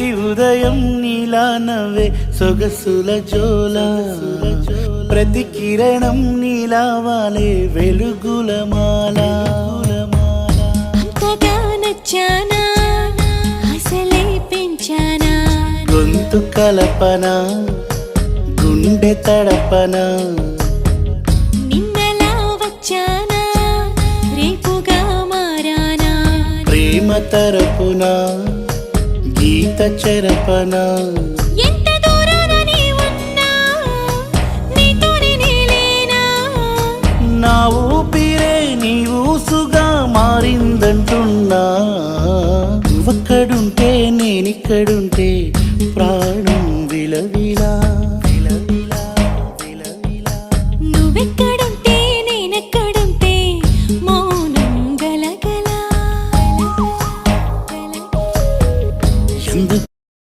ప్రతి ఉదయం నీలా నవ్వే సొగసుల జోల ప్రతి కిరణం నీలా వాలే వెలుగుల మాల అంతగా నచ్చానా అసలే పెంచానా గొంతు కలపన గుండె తడపన నిన్నలా వచ్చానా రేపుగా మారానా ప్రేమ తరపున గీత చెరపన ఎంత దూరాన నీ ఉన్నా నీతోనే నేలేనా నా ఊపిరే నీ ఊసుగా మారిందంటున్నా నువ్వక్కడుంటే నేనిక్కడుంటే ప్రాణం విలవిలా